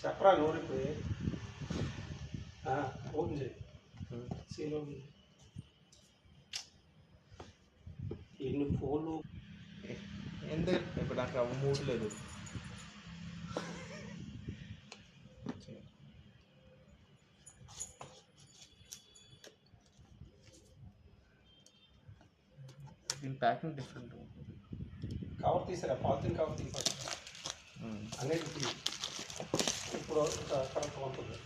చెప్పరా నోరిపోయి ఓపెన్ చేయి seal open చేయి ఎన్ని ఫోన్లు ఎందుకు ఇప్పుడు నాకు మూడు లేదు దీని ప్యాకింగ్ డిఫరెంట్ కవర్ తీసారా పాలిథిన్ కవర్ తీసారు అనేది ఇప్పుడు కరెక్ట్గా ఉంటుంది